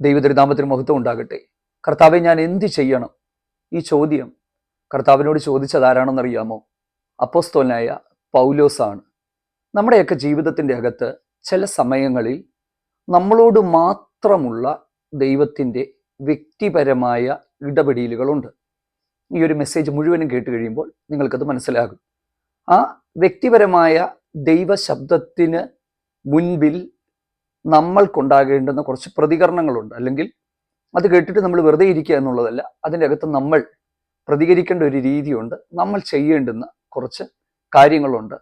ദൈവതിരുനാമത്തിന് മഹത്വം ഉണ്ടാകട്ടെ. കർത്താവെ, ഞാൻ എന്ത് ചെയ്യണം? ഈ ചോദ്യം കർത്താവിനോട് ചോദിച്ചതാരാണെന്നറിയാമോ? അപ്പോസ്തലനായ പൗലോസാണ്. നമ്മുടെയൊക്കെ ജീവിതത്തിൻ്റെ അകത്ത് ചില സമയങ്ങളിൽ നമ്മളോട് മാത്രമുള്ള ദൈവത്തിൻ്റെ വ്യക്തിപരമായ ഇടപെടലുകളുണ്ട്. ഈ ഒരു മെസ്സേജ് മുഴുവനും കേട്ട് കഴിയുമ്പോൾ നിങ്ങൾക്കത് മനസ്സിലാകും. ആ വ്യക്തിപരമായ ദൈവശബ്ദത്തിന് മുൻപിൽ നമ്മൾക്കുണ്ടാകേണ്ടുന്ന കുറച്ച് പ്രതികരണങ്ങളുണ്ട്. അല്ലെങ്കിൽ അത് കേട്ടിട്ട് നമ്മൾ വെറുതെ ഇരിക്കുക എന്നുള്ളതല്ല, അതിൻ്റെ അകത്ത് നമ്മൾ പ്രതികരിക്കേണ്ട ഒരു രീതിയുണ്ട്, നമ്മൾ ചെയ്യേണ്ടുന്ന കുറച്ച് കാര്യങ്ങളുണ്ട്.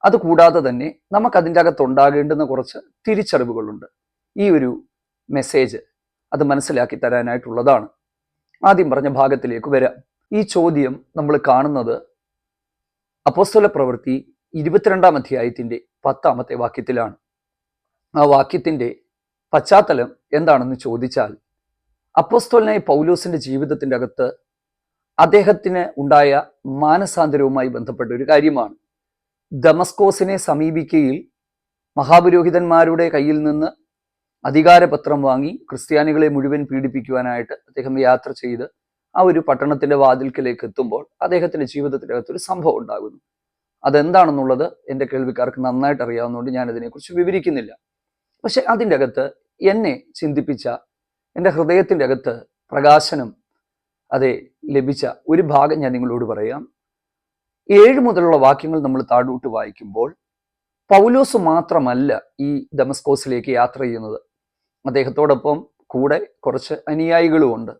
അതുകൂടാതെ തന്നെ നമുക്കതിൻ്റെ അകത്തുണ്ടാകേണ്ടുന്ന കുറച്ച് തിരിച്ചറിവുകളുണ്ട്. ഈ ഒരു മെസ്സേജ് അത് മനസ്സിലാക്കി തരാനായിട്ടുള്ളതാണ്. ആദ്യം പറഞ്ഞ ഭാഗത്തിലേക്ക് വരാം. ഈ ചോദ്യം നമ്മൾ കാണുന്നത് അപ്പോസ്തല പ്രവൃത്തി 22-ാം അധ്യായത്തിൻ്റെ 10-ാമത്തെ വാക്യത്തിലാണ്. ആ വാക്യത്തിൻ്റെ പശ്ചാത്തലം എന്താണെന്ന് ചോദിച്ചാൽ, അപ്പോസ്തലനായ പൗലോസിന്റെ ജീവിതത്തിൻ്റെ അകത്ത് അദ്ദേഹത്തിന് ഉണ്ടായ മാനസാന്തരവുമായി ബന്ധപ്പെട്ട ഒരു കാര്യമാണ്. ദമസ്കോസിനെ സമീപിക്കയിൽ മഹാപുരോഹിതന്മാരുടെ കയ്യിൽ നിന്ന് അധികാരപത്രം വാങ്ങി ക്രിസ്ത്യാനികളെ മുഴുവൻ പീഡിപ്പിക്കുവാനായിട്ട് അദ്ദേഹം യാത്ര ചെയ്ത് ആ ഒരു പട്ടണത്തിന്റെ വാതിൽക്കലേക്ക് എത്തുമ്പോൾ അദ്ദേഹത്തിന്റെ ജീവിതത്തിൻ്റെ അകത്തൊരു സംഭവം ഉണ്ടാകുന്നു. അതെന്താണെന്നുള്ളത് എൻ്റെ കേൾവിക്കാർക്ക് നന്നായിട്ട് അറിയാവുന്നതുകൊണ്ട് ഞാൻ അതിനെക്കുറിച്ച് വിവരിക്കുന്നില്ല. പക്ഷെ അതിൻ്റെ അകത്ത് എന്നെ ചിന്തിപ്പിച്ച, എൻ്റെ ഹൃദയത്തിൻ്റെ അകത്ത് പ്രകാശനം ലഭിച്ച ഒരു ഭാഗം ഞാൻ നിങ്ങളോട് പറയാം. 7 മുതലുള്ള വാക്യങ്ങൾ നമ്മൾ താഴോട്ട് വായിക്കുമ്പോൾ, പൗലോസ് മാത്രമല്ല ഈ ദമസ്കോസിലേക്ക് യാത്ര ചെയ്യുന്നത്. അദ്ദേഹത്തോടൊപ്പം കൂടെ കുറച്ച് അനുയായികളുമുണ്ട്.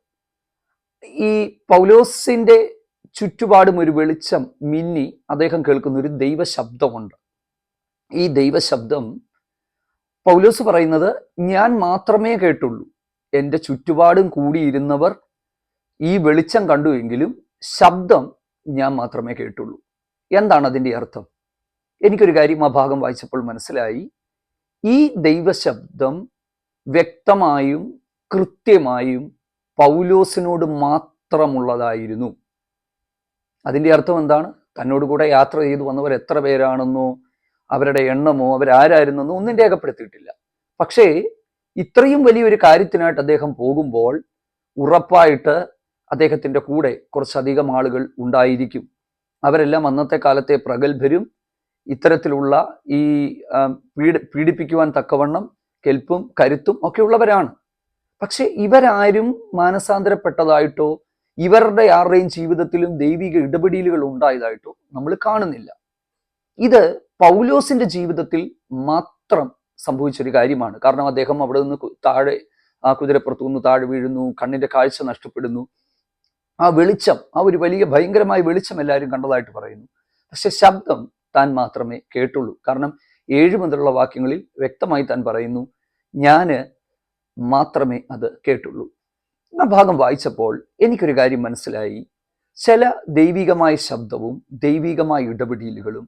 ഈ പൗലോസിന്റെ ചുറ്റുപാടും ഒരു വെളിച്ചം മിന്നി അദ്ദേഹം കേൾക്കുന്ന ഒരു ദൈവശബ്ദമുണ്ട്. ഈ ദൈവശബ്ദം പൗലോസ് പറയുന്നത്, ഞാൻ മാത്രമേ കേട്ടുള്ളൂ, എൻ്റെ ചുറ്റുപാടും കൂടിയിരുന്നവർ ഈ വെളിച്ചം കണ്ടുവെങ്കിലും ശബ്ദം ഞാൻ മാത്രമേ കേട്ടുള്ളൂ. എന്താണ് അതിൻ്റെ അർത്ഥം? എനിക്കൊരു കാര്യം ആ ഭാഗം വായിച്ചപ്പോൾ മനസ്സിലായി. ഈ ദൈവശബ്ദം വ്യക്തമായും കൃത്യമായും പൗലോസിനോട് മാത്രമുള്ളതായിരുന്നു. അതിൻ്റെ അർത്ഥം എന്താണ്? തന്നോട് കൂടെ യാത്ര ചെയ്തു വന്നവർ എത്ര പേരാണെന്നോ അവരുടെ എണ്ണമോ അവരാരായിരുന്നെന്നോ ഒന്നും രേഖപ്പെടുത്തിയിട്ടില്ല. പക്ഷേ ഇത്രയും വലിയൊരു കാര്യത്തിനായിട്ട് അദ്ദേഹം പോകുമ്പോൾ ഉറപ്പായിട്ട് അദ്ദേഹത്തിൻ്റെ കൂടെ കുറച്ചധികം ആളുകൾ ഉണ്ടായിരിക്കും. അവരെല്ലാം അന്നത്തെ കാലത്തെ പ്രഗത്ഭരും ഇത്തരത്തിലുള്ള ഈ പീഡിപ്പിക്കുവാൻ തക്കവണ്ണം കെൽപ്പും കരുത്തും ഒക്കെ ഉള്ളവരാണ്. പക്ഷെ ഇവരാരും മാനസാന്തരപ്പെട്ടതായിട്ടോ ഇവരുടെ ആരുടെയും ജീവിതത്തിലും ദൈവിക ഇടപെടലുകൾ ഉണ്ടായതായിട്ടോ നമ്മൾ കാണുന്നില്ല. ഇത് പൗലോസിന്റെ ജീവിതത്തിൽ മാത്രം സംഭവിച്ചൊരു കാര്യമാണ്. കാരണം അദ്ദേഹം അവിടെ നിന്ന് താഴെ ആ കുതിരപ്പുറത്തു നിന്ന് താഴെ വീഴുന്നു, കണ്ണിന്റെ കാഴ്ച നഷ്ടപ്പെടുന്നു. ആ വെളിച്ചം, ആ ഒരു വലിയ ഭയങ്കരമായ വെളിച്ചം എല്ലാവരും കണ്ടതായിട്ട് പറയുന്നു. പക്ഷെ ശബ്ദം താൻ മാത്രമേ കേട്ടുള്ളൂ. കാരണം 7 മുതലുള്ള വാക്യങ്ങളിൽ വ്യക്തമായി താൻ പറയുന്നു, ഞാന് മാത്രമേ അത് കേട്ടുള്ളൂ. ആ ഭാഗം വായിച്ചപ്പോൾ എനിക്കൊരു കാര്യം മനസ്സിലായി. ചില ദൈവികമായ ശബ്ദവും ദൈവികമായ ഇടപെടലുകളും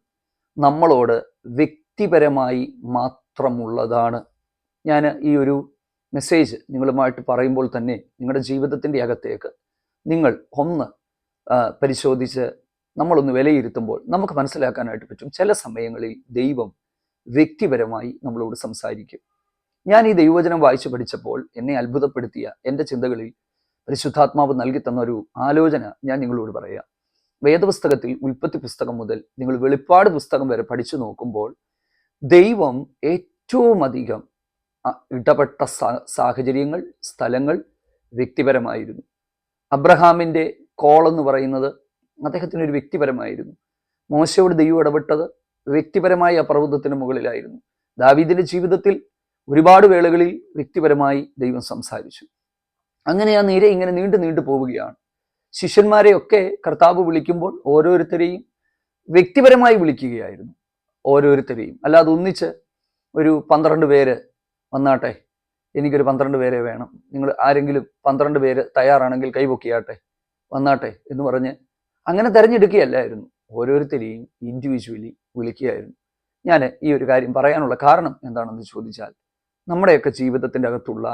നമ്മളോട് വ്യക്തിപരമായി മാത്രമുള്ളതാണ്. ഞാൻ ഈ ഒരു മെസ്സേജ് നിങ്ങളുമായിട്ട് പറയുമ്പോൾ തന്നെ നിങ്ങളുടെ ജീവിതത്തിൻ്റെ അകത്തേക്ക് നിങ്ങൾ ഒന്ന് പരിശോധിച്ച് നമ്മളൊന്ന് വിലയിരുത്തുമ്പോൾ നമുക്ക് മനസ്സിലാക്കാനായിട്ട് പറ്റും. ചില സമയങ്ങളിൽ ദൈവം വ്യക്തിപരമായി നമ്മളോട് സംസാരിക്കും. ഞാൻ ഈ ദൈവവചനം വായിച്ചു പഠിച്ചപ്പോൾ എന്നെ അത്ഭുതപ്പെടുത്തിയ എൻ്റെ ചിന്തകളിൽ പരിശുദ്ധാത്മാവ് നൽകി തന്ന ഒരു ആലോചന ഞാൻ നിങ്ങളോട് പറയാം. വേദപുസ്തകത്തിൽ ഉൽപ്പത്തി പുസ്തകം മുതൽ നിങ്ങൾ വെളിപ്പാട് പുസ്തകം വരെ പഠിച്ചു നോക്കുമ്പോൾ ദൈവം ഏറ്റവും അധികം ഇടപെട്ട സാഹചര്യങ്ങൾ, സ്ഥലങ്ങൾ വ്യക്തിപരമായിരുന്നു. അബ്രഹാമിൻ്റെ കോൾ എന്ന് പറയുന്നത് അദ്ദേഹത്തിനൊരു വ്യക്തിപരമായിരുന്നു. മോശയോട് ദൈവം ഇടപെട്ടത് വ്യക്തിപരമായി ആ പർവ്വതത്തിന് മുകളിലായിരുന്നു. ദാവീദിന്റെ ജീവിതത്തിൽ ഒരുപാട് വേളകളിൽ വ്യക്തിപരമായി ദൈവം സംസാരിച്ചു. അങ്ങനെ ആ നിര ഇങ്ങനെ നീണ്ടു പോവുകയാണ്. ശിഷ്യന്മാരെയൊക്കെ കർത്താവ് വിളിക്കുമ്പോൾ ഓരോരുത്തരെയും വ്യക്തിപരമായി വിളിക്കുകയായിരുന്നു. ഓരോരുത്തരെയും, അല്ലാതെ ഒന്നിച്ച് ഒരു 12 പേര് വന്നാട്ടെ, എനിക്കൊരു 12 പേരെ വേണം, നിങ്ങൾ ആരെങ്കിലും 12 പേര് തയ്യാറാണെങ്കിൽ കൈപൊക്കിയാട്ടെ, വന്നാട്ടെ എന്ന് പറഞ്ഞ് അങ്ങനെ തിരഞ്ഞെടുക്കുകയല്ലായിരുന്നു. ഓരോരുത്തരെയും ഇൻഡിവിജ്വലി വിളിക്കുകയായിരുന്നു. ഞാൻ ഈ ഒരു കാര്യം പറയാനുള്ള കാരണം എന്താണെന്ന് ചോദിച്ചാൽ, നമ്മുടെയൊക്കെ ജീവിതത്തിൻ്റെ അകത്തുള്ള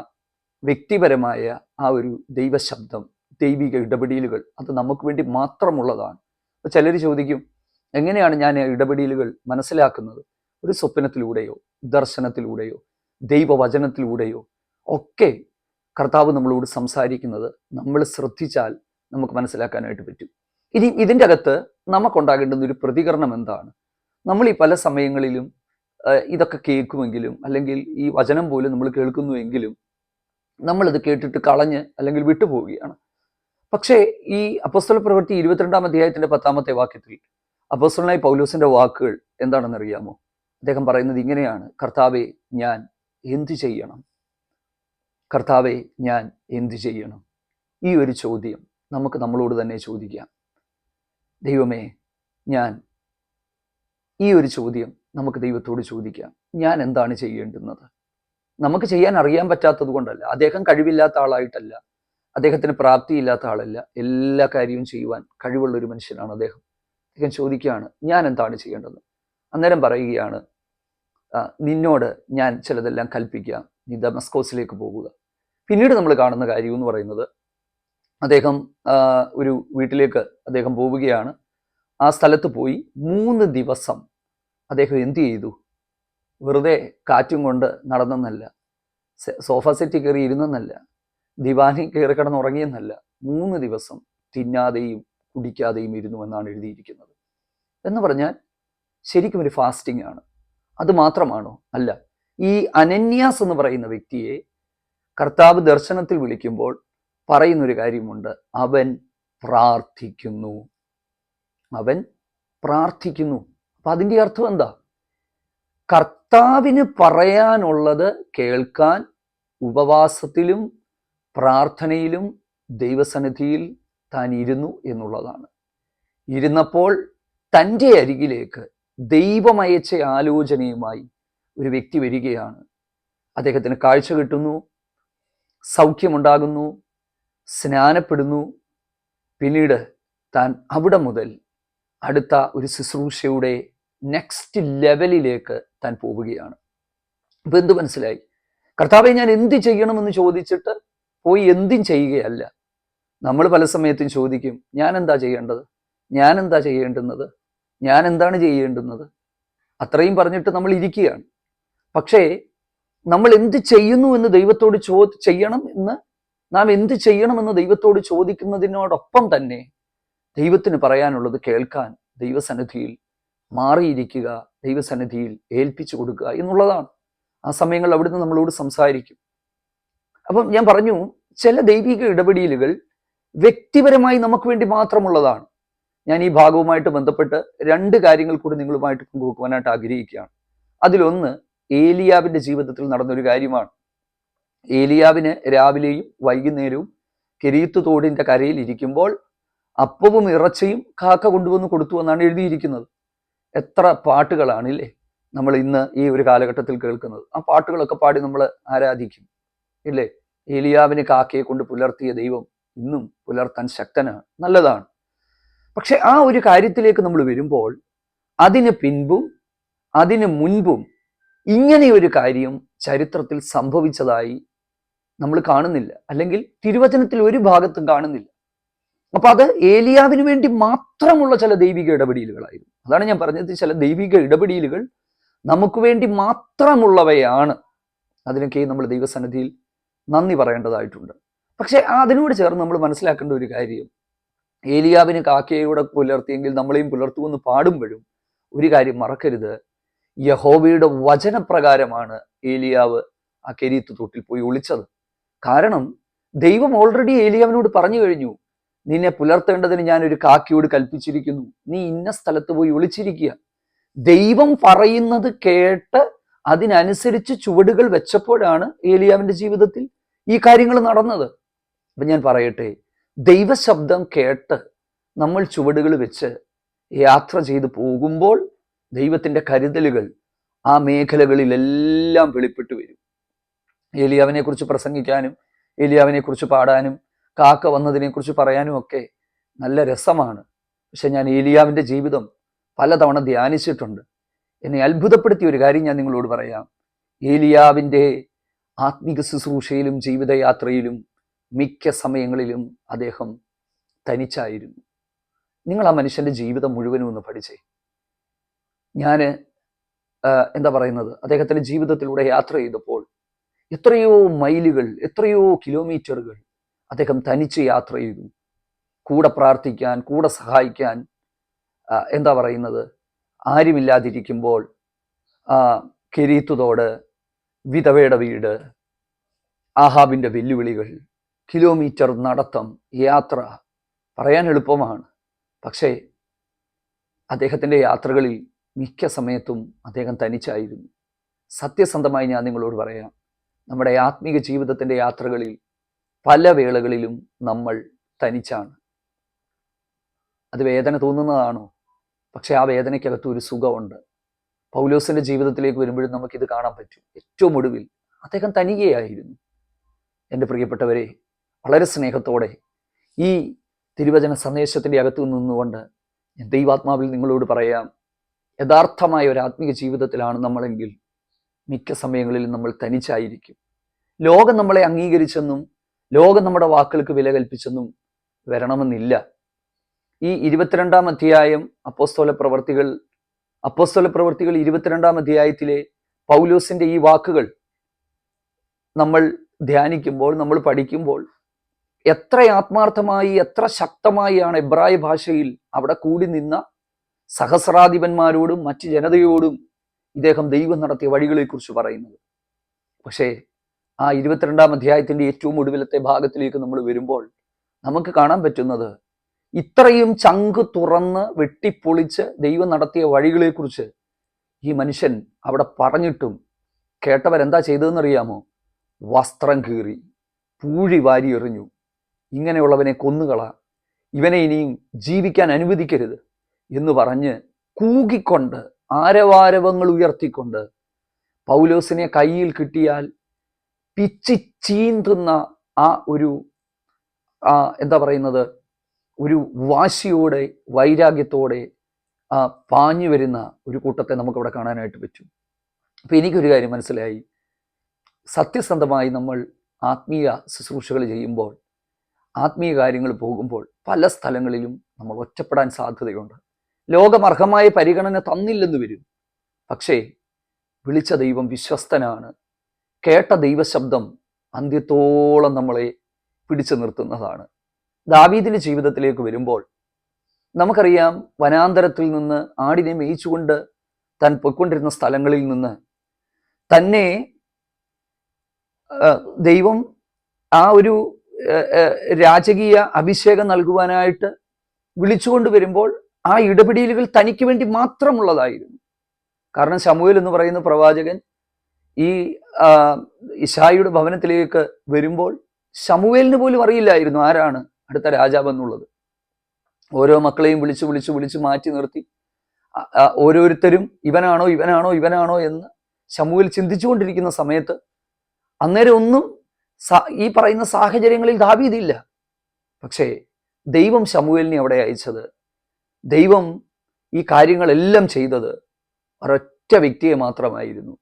വ്യക്തിപരമായ ആ ഒരു ദൈവശബ്ദം, ദൈവിക ഇടപെടലുകൾ, അത് നമുക്ക് വേണ്ടി മാത്രമുള്ളതാണ്. അപ്പോൾ ചിലർ ചോദിക്കും, എങ്ങനെയാണ് ഞാൻ ഇടപെടലുകൾ മനസ്സിലാക്കുന്നത്? ഒരു സ്വപ്നത്തിലൂടെയോ ദർശനത്തിലൂടെയോ ദൈവവചനത്തിലൂടെയോ ഒക്കെ കർത്താവ് നമ്മളോട് സംസാരിക്കുന്നത് നമ്മൾ ശ്രദ്ധിച്ചാൽ നമുക്ക് മനസ്സിലാക്കാനായിട്ട് പറ്റും. ഇനി ഇതിൻ്റെ അകത്ത് നമുക്കുണ്ടാകേണ്ടുന്ന ഒരു പ്രതികരണം എന്താണ്? നമ്മൾ ഈ പല സമയങ്ങളിലും ഇതൊക്കെ കേൾക്കുമെങ്കിലും, അല്ലെങ്കിൽ ഈ വചനം പോലും നമ്മൾ കേൾക്കുന്നുവെങ്കിലും നമ്മളിത് കേട്ടിട്ട് കളഞ്ഞ് അല്ലെങ്കിൽ വിട്ടുപോവുകയാണ്. പക്ഷേ ഈ അപ്പോസ്തല പ്രവൃത്തി 22-ാം അധ്യായത്തിന്റെ 10-ാമത്തെ വാക്യത്തിൽ അപ്പോസ്തലനായ പൗലോസിന്റെ വാക്കുകൾ എന്താണെന്ന് അറിയാമോ? അദ്ദേഹം പറയുന്നത് ഇങ്ങനെയാണ്: കർത്താവെ, ഞാൻ എന്തു ചെയ്യണം? കർത്താവെ, ഞാൻ എന്തു ചെയ്യണം? ഈ ഒരു ചോദ്യം നമുക്ക് നമ്മളോട് തന്നെ ചോദിക്കാം. ദൈവമേ, ഈ ഒരു ചോദ്യം നമുക്ക് ദൈവത്തോട് ചോദിക്കാം. ഞാൻ എന്താണ് ചെയ്യേണ്ടുന്നത്? നമുക്ക് ചെയ്യാൻ അറിയാൻ പറ്റാത്തത് കൊണ്ടല്ല, അദ്ദേഹം കഴിവില്ലാത്ത ആളായിട്ടല്ല, അദ്ദേഹത്തിന് പ്രാപ്തിയില്ലാത്ത ആളല്ല, എല്ലാ കാര്യവും ചെയ്യുവാൻ കഴിവുള്ള ഒരു മനുഷ്യനാണ് അദ്ദേഹം. അദ്ദേഹം ചോദിക്കുകയാണ്, ഞാൻ എന്താണ് ചെയ്യേണ്ടത്? അന്നേരം പറയുകയാണ്, നിന്നോട് ഞാൻ ചിലതെല്ലാം കൽപ്പിക്കാം, നീ ദമസ്കോസിലേക്ക് പോകുക. പിന്നീട് നമ്മൾ കാണുന്ന കാര്യം എന്ന് പറയുന്നത്, അദ്ദേഹം ഒരു വീട്ടിലേക്ക് അദ്ദേഹം പോവുകയാണ്. ആ സ്ഥലത്ത് പോയി 3 ദിവസം അദ്ദേഹം എന്ത് ചെയ്തു? വെറുതെ കാറ്റും കൊണ്ട് നടന്നെന്നല്ല, സോഫ സെറ്റ് കയറി ഇരുന്നെന്നല്ല, ദിവാനി കയറി കിടന്നുറങ്ങിയെന്നല്ല, 3 ദിവസം തിന്നാതെയും കുടിക്കാതെയും ഇരുന്നു എന്നാണ് എഴുതിയിരിക്കുന്നത്. എന്ന് പറഞ്ഞാൽ ശരിക്കും ഒരു ഫാസ്റ്റിംഗ് ആണ്. അത് മാത്രമാണോ? അല്ല. ഈ അനന്യാസ് എന്ന് പറയുന്ന വ്യക്തിയെ കർത്താവ് ദർശനത്തിൽ വിളിക്കുമ്പോൾ പറയുന്നൊരു കാര്യമുണ്ട്: അവൻ പ്രാർത്ഥിക്കുന്നു. അവൻ പ്രാർത്ഥിക്കുന്നു. അപ്പൊ അതിൻ്റെ അർത്ഥം എന്താ? കർത്താവിന് പറയാനുള്ളത് കേൾക്കാൻ ഉപവാസത്തിലും പ്രാർത്ഥനയിലും ദൈവസന്നിധിയിൽ താൻ ഇരുന്നു എന്നുള്ളതാണ്. ഇരുന്നപ്പോൾ തൻ്റെ അരികിലേക്ക് ദൈവമയച്ച ആലോചനയുമായി ഒരു വ്യക്തി വരികയാണ്. അദ്ദേഹത്തിന് കാഴ്ച കിട്ടുന്നു, സൗഖ്യമുണ്ടാകുന്നു, സ്നാനപ്പെടുന്നു. പിന്നീട് താൻ അവിടെ മുതൽ അടുത്ത ഒരു ശുശ്രൂഷയുടെ നെക്സ്റ്റ് ലെവലിലേക്ക് താൻ പോവുകയാണ്. അപ്പൊ എന്ത് മനസ്സിലായി? കർത്താവെ, ഞാൻ എന്ത് ചെയ്യണമെന്ന് ചോദിച്ചിട്ട് പോയി എന്തും ചെയ്യുകയല്ല. നമ്മൾ പല സമയത്തും ചോദിക്കും, ഞാൻ എന്താ ചെയ്യേണ്ടത്? ഞാൻ എന്താ ചെയ്യേണ്ടുന്നത്? ഞാൻ എന്താണ് ചെയ്യേണ്ടുന്നത്? അത്രയും പറഞ്ഞിട്ട് നമ്മൾ ഇരിക്കുകയാണ്. പക്ഷേ നമ്മൾ എന്ത് ചെയ്യുന്നു എന്ന് ദൈവത്തോട് നാം എന്ത് ചെയ്യണമെന്ന് ദൈവത്തോട് ചോദിക്കുന്നതിനോടൊപ്പം തന്നെ ദൈവത്തിന് പറയാനുള്ളത് കേൾക്കാൻ ദൈവസന്നിധിയിൽ മാറിയിരിക്കുക, ദൈവസന്നിധിയിൽ ഏൽപ്പിച്ചു കൊടുക്കുക എന്നുള്ളതാണ്. ആ സമയങ്ങൾ അവിടുന്ന് നമ്മളോട് സംസാരിക്കും. അപ്പം ഞാൻ പറഞ്ഞു, ചില ദൈവിക ഇടപെടലുകൾ വ്യക്തിപരമായി നമുക്ക് വേണ്ടി മാത്രമുള്ളതാണ്. ഞാൻ ഈ ഭാഗവുമായിട്ട് ബന്ധപ്പെട്ട് 2 കാര്യങ്ങൾ കൂടി നിങ്ങളുമായിട്ട് പങ്കുവെക്കുവാനായിട്ട് ആഗ്രഹിക്കുകയാണ്. അതിലൊന്ന് ഏലിയാവിന്റെ ജീവിതത്തിൽ നടന്നൊരു കാര്യമാണ്. ഏലിയാവിന് രാവിലെയും വൈകുന്നേരവും കെരീത്ത് തോടിന്റെ കരയിൽ ഇരിക്കുമ്പോൾ അപ്പവും ഇറച്ചിയും കാക്ക കൊണ്ടുവന്ന് കൊടുത്തു എന്നാണ് എഴുതിയിരിക്കുന്നത്. എത്ര പാട്ടുകളാണ് ഇല്ലേ നമ്മൾ ഇന്ന് ഈ ഒരു കാലഘട്ടത്തിൽ കേൾക്കുന്നത്. ആ പാട്ടുകളൊക്കെ പാടി നമ്മൾ ആരാധിക്കും ഇല്ലേ? ഏലിയാവിന് കാക്കയെ കൊണ്ട് പുലർത്തിയ ദൈവം ഇന്നും പുലർത്താൻ ശക്തനാണ്. നല്ലതാണ്. പക്ഷെ ആ ഒരു കാര്യത്തിലേക്ക് നമ്മൾ വരുമ്പോൾ അതിന് പിൻപും അതിന് മുൻപും ഇങ്ങനെ ഒരു കാര്യം ചരിത്രത്തിൽ സംഭവിച്ചതായി നമ്മൾ കാണുന്നില്ല, അല്ലെങ്കിൽ തിരുവചനത്തിൽ ഒരു ഭാഗത്തും കാണുന്നില്ല. അപ്പൊ അത് ഏലിയാവിന് വേണ്ടി മാത്രമുള്ള ചില ദൈവിക ഇടപെടലുകളായിരുന്നു. അതാണ് ഞാൻ പറഞ്ഞത്, ചില ദൈവിക ഇടപെടലുകൾ നമുക്ക് വേണ്ടി മാത്രമുള്ളവയാണ്. അതിനൊക്കെ നമ്മൾ ദൈവസന്നിധിയിൽ നന്ദി പറയേണ്ടതായിട്ടുണ്ട്. പക്ഷെ അതിനോട് ചേർന്ന് നമ്മൾ മനസ്സിലാക്കേണ്ട ഒരു കാര്യം, ഏലിയാവിന് കാക്കയോടെ പുലർത്തിയെങ്കിൽ നമ്മളെയും പുലർത്തുമെന്ന് പാടുമ്പോഴും ഒരു കാര്യം മറക്കരുത്, യഹോവയുടെ വചനപ്രകാരമാണ് ഏലിയാവ് ആ കെരീത്ത് തോട്ടിൽ പോയി ഒളിച്ചത്. കാരണം ദൈവം ഓൾറെഡി ഏലിയാവിനോട് പറഞ്ഞു കഴിഞ്ഞു, നിന്നെ പുലർത്തേണ്ടതിന് ഞാൻ ഒരു കാക്കയോട് കൽപ്പിച്ചിരിക്കുന്നു, നീ ഇന്ന സ്ഥലത്ത് പോയി ഒളിച്ചിരിക്കുക. ദൈവം പറയുന്നത് കേട്ട് അതിനനുസരിച്ച് ചുവടുകൾ വെച്ചപ്പോഴാണ് ഏലിയാവിന്റെ ജീവിതത്തിൽ ഈ കാര്യങ്ങൾ നടന്നത്. അപ്പൊ ഞാൻ പറയട്ടെ, ദൈവശബ്ദം കേട്ട് നമ്മൾ ചുവടുകൾ വെച്ച് യാത്ര ചെയ്ത് പോകുമ്പോൾ ദൈവത്തിന്റെ കരുതലുകൾ ആ മേഖലകളിലെല്ലാം വെളിപ്പെട്ടു വരും. ഏലിയാവിനെ കുറിച്ച് പ്രസംഗിക്കാനും ഏലിയാവിനെ കുറിച്ച് പാടാനും കാക്ക വന്നതിനെ കുറിച്ച് പറയാനും ഒക്കെ നല്ല രസമാണ്. പക്ഷെ ഞാൻ ഏലിയാവിന്റെ ജീവിതം പലതവണ ധ്യാനിച്ചിട്ടുണ്ട്. എന്നെ അത്ഭുതപ്പെടുത്തിയ ഒരു കാര്യം ഞാൻ നിങ്ങളോട് പറയാം. ഏലിയാവിന്റെ ആത്മീക ശുശ്രൂഷയിലും ജീവിതയാത്രയിലും മിക്ക സമയങ്ങളിലും അദ്ദേഹം തനിച്ചായിരുന്നു. നിങ്ങൾ ആ മനുഷ്യന്റെ ജീവിതം മുഴുവനും ഒന്ന് പഠിച്ചേ. ഞാൻ എന്താ പറയുന്നത്, അദ്ദേഹത്തിന്റെ ജീവിതത്തിലൂടെ യാത്ര ചെയ്തപ്പോൾ എത്രയോ മൈലുകൾ, എത്രയോ കിലോമീറ്ററുകൾ അദ്ദേഹം തനിച്ച് യാത്ര ചെയ്തു. കൂടെ പ്രാർത്ഥിക്കാൻ, കൂടെ സഹായിക്കാൻ എന്താ പറയുന്നത്, ആരുമില്ലാതിരിക്കുമ്പോൾ കെരീത്തുതോട്, വിധവയുടെ വീട്, ആഹാബിന്റെ വെല്ലുവിളികൾ, കിലോമീറ്റർ നടത്തം, യാത്ര പറയാൻ എളുപ്പമാണ്. പക്ഷേ അദ്ദേഹത്തിൻ്റെ യാത്രകളിൽ മിക്ക സമയത്തും അദ്ദേഹം തനിച്ചായിരുന്നു. സത്യസന്ധമായി ഞാൻ നിങ്ങളോട് പറയാം, നമ്മുടെ ആത്മീക ജീവിതത്തിൻ്റെ യാത്രകളിൽ പല വേളകളിലും നമ്മൾ തനിച്ചാണ്. അത് വേദന തോന്നുന്നതാണോ? പക്ഷെ ആ വേദനയ്ക്കകത്ത് ഒരു സുഖമുണ്ട്. പൗലോസിന്റെ ജീവിതത്തിലേക്ക് വരുമ്പോഴും നമുക്കിത് കാണാൻ പറ്റും. ഏറ്റവും ഒടുവിൽ അദ്ദേഹം തനികയായിരുന്നു. എൻ്റെ പ്രിയപ്പെട്ടവരെ, വളരെ സ്നേഹത്തോടെ ഈ തിരുവചന സന്ദേശത്തിൻ്റെ അകത്തു നിന്നുകൊണ്ട് ദൈവാത്മാവിൽ നിങ്ങളോട് പറയാം, യഥാർത്ഥമായ ഒരു ആത്മീക ജീവിതത്തിലാണ് നമ്മളെങ്കിൽ മിക്ക സമയങ്ങളിലും നമ്മൾ തനിച്ചായിരിക്കും. ലോകം നമ്മളെ അംഗീകരിച്ചെന്നും ലോകം നമ്മുടെ വാക്കുകൾക്ക് വില കൽപ്പിച്ചെന്നും വരണമെന്നില്ല. ഈ 22-ാം അധ്യായം അപ്പോസ്തല പ്രവർത്തികൾ 22-ാം അധ്യായത്തിലെ പൗലോസിന്റെ ഈ വാക്കുകൾ നമ്മൾ ധ്യാനിക്കുമ്പോൾ, നമ്മൾ പഠിക്കുമ്പോൾ എത്ര ആത്മാർത്ഥമായി, എത്ര ശക്തമായാണ് എബ്രായ ഭാഷയിൽ അവിടെ കൂടി നിന്ന സഹസ്രാധിപന്മാരോടും മറ്റ് ജനതയോടും ഇദ്ദേഹം ദൈവം നടത്തിയ വഴികളെക്കുറിച്ച് പറയുന്നത്. പക്ഷേ ആ 22-ാം അധ്യായത്തിന്റെ ഏറ്റവും ഒടുവിലത്തെ ഭാഗത്തിലേക്ക് നമ്മൾ വരുമ്പോൾ നമുക്ക് കാണാൻ പറ്റുന്നത്, ഇത്രയും ചങ്ക് തുറന്ന് വെട്ടിപ്പൊളിച്ച് ദൈവം നടത്തിയ വഴികളെക്കുറിച്ച് ഈ മനുഷ്യൻ അവിടെ പറഞ്ഞിട്ടും കേട്ടവരെന്താ ചെയ്തതെന്നറിയാമോ? വസ്ത്രം കീറി, പൂഴി വാരി എറിഞ്ഞു. ഇങ്ങനെയുള്ളവനെ കൊന്നുകള, ഇവനെ ഇനിയും ജീവിക്കാൻ അനുവദിക്കരുത് എന്ന് പറഞ്ഞ് കൂകിക്കൊണ്ട്, ആരവാരവങ്ങൾ ഉയർത്തിക്കൊണ്ട്, പൗലോസിനെ കയ്യിൽ കിട്ടിയാൽ പിച്ചി ചീന്തുന്ന ആ ഒരു എന്താ പറയുന്നത്, ഒരു വാശിയോടെ, വൈരാഗ്യത്തോടെ പാഞ്ഞു വരുന്ന ഒരു കൂട്ടത്തെ നമുക്കവിടെ കാണാനായിട്ട് പറ്റും. അപ്പൊ എനിക്കൊരു കാര്യം മനസ്സിലായി, സത്യസന്ധമായി നമ്മൾ ആത്മീയ ശുശ്രൂഷകൾ ചെയ്യുമ്പോൾ, ആത്മീയ കാര്യങ്ങൾ പോകുമ്പോൾ പല സ്ഥലങ്ങളിലും നമ്മൾ ഒറ്റപ്പെടാൻ സാധ്യതയുണ്ട്. ലോകം അർഹമായ പരിഗണന തന്നില്ലെന്ന് വരും. പക്ഷേ വിളിച്ച ദൈവം വിശ്വസ്തനാണ്. കേട്ട ദൈവശബ്ദം അന്ത്യത്തോളം നമ്മളെ പിടിച്ചു നിർത്തുന്നതാണ്. ദാവീദിന്റെ ജീവിതത്തിലേക്ക് വരുമ്പോൾ നമുക്കറിയാം, വനാന്തരത്തിൽ നിന്ന് ആടിനെ മേയിച്ചുകൊണ്ട് താൻ പൊയ്ക്കൊണ്ടിരുന്ന സ്ഥലങ്ങളിൽ നിന്ന് തന്നെ ദൈവം ആ ഒരു രാജകീയ അഭിഷേകം നൽകുവാനായിട്ട് വിളിച്ചുകൊണ്ട് വരുമ്പോൾ ആ ഇടപെടലുകൾ തനിക്ക് വേണ്ടി മാത്രമുള്ളതായിരുന്നു. കാരണം ശമൂവേൽ എന്ന് പറയുന്ന പ്രവാചകൻ ഈ ഇശായിയുടെ ഭവനത്തിലേക്ക് വരുമ്പോൾ ശമൂവേലിന് പോലും അറിയില്ലായിരുന്നു ആരാണ് അടുത്ത രാജാവ് എന്നുള്ളത്. ഓരോ മക്കളെയും വിളിച്ച് മാറ്റി നിർത്തി ഓരോരുത്തരും ഇവനാണോ ഇവനാണോ ഇവനാണോ എന്ന് ശമൂവേൽ ചിന്തിച്ചുകൊണ്ടിരിക്കുന്ന സമയത്ത് അന്നേരം ഒന്നും ഈ പറയുന്ന സാഹചര്യങ്ങളിൽ ദാവീദില്ല. പക്ഷേ ദൈവം ശമൂവേലിനെ അവിടെ അയച്ചത്, ദൈവം ഈ കാര്യങ്ങളെല്ലാം ചെയ്തത് ഒരൊറ്റ വ്യക്തിയെ മാത്രമായിരുന്നു.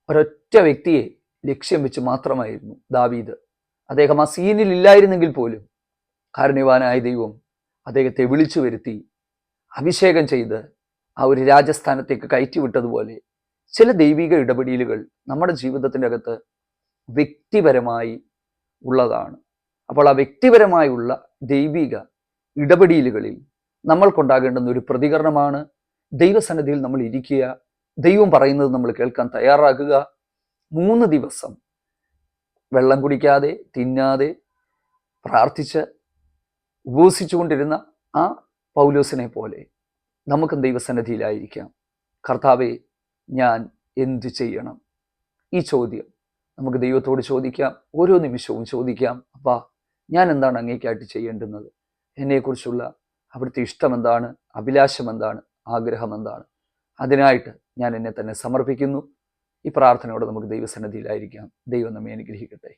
ഒരൊറ്റ വ്യക്തിയെ ലക്ഷ്യം വെച്ച് മാത്രമായിരുന്നു, ദാവീദ്. അദ്ദേഹം ആ സീനിൽ ഇല്ലായിരുന്നെങ്കിൽ പോലും കാരുണ്യവാനായ ദൈവം അദ്ദേഹത്തെ വിളിച്ചു വരുത്തി അഭിഷേകം ചെയ്ത് ആ ഒരു രാജസ്ഥാനത്തേക്ക് കയറ്റിവിട്ടതുപോലെ ചില ദൈവിക ഇടപെടലുകൾ നമ്മുടെ ജീവിതത്തിൻ്റെ അകത്ത് വ്യക്തിപരമായി ഉള്ളതാണ്. അപ്പോൾ ആ വ്യക്തിപരമായുള്ള ദൈവിക ഇടപെടലുകളിൽ നമ്മൾക്കുണ്ടാകേണ്ടുന്ന ഒരു പ്രതികരണമാണ് ദൈവസന്നിധിയിൽ നമ്മൾ ഇരിക്കുക, ദൈവം പറയുന്നത് നമ്മൾ കേൾക്കാൻ തയ്യാറാകുക. 3 ദിവസം വെള്ളം കുടിക്കാതെ, തിന്നാതെ, പ്രാർത്ഥിച്ച് ഉപവസിച്ചുകൊണ്ടിരുന്ന ആ പൗലോസിനെ പോലെ നമുക്കും ദൈവസന്നിധിയിലായിരിക്കാം. കർത്താവേ, ഞാൻ എന്തു ചെയ്യണം? ഈ ചോദ്യം നമുക്ക് ദൈവത്തോട് ചോദിക്കാം. ഓരോ നിമിഷവും ചോദിക്കാം, അപ്പാ ഞാൻ എന്താണ് അങ്ങേക്കായിട്ട് ചെയ്യേണ്ടുന്നത്? എന്നെക്കുറിച്ചുള്ള അവിടുത്തെ ഇഷ്ടം എന്താണ്? അഭിലാഷം എന്താണ്? ആഗ്രഹം എന്താണ്? അതിനായിട്ട് ഞാൻ എന്നെ തന്നെ സമർപ്പിക്കുന്നു. ഈ പ്രാർത്ഥനയോടെ നമുക്ക് ദൈവസന്നിധിയിലായിരിക്കാം. ദൈവം നമ്മെ അനുഗ്രഹിക്കട്ടെ.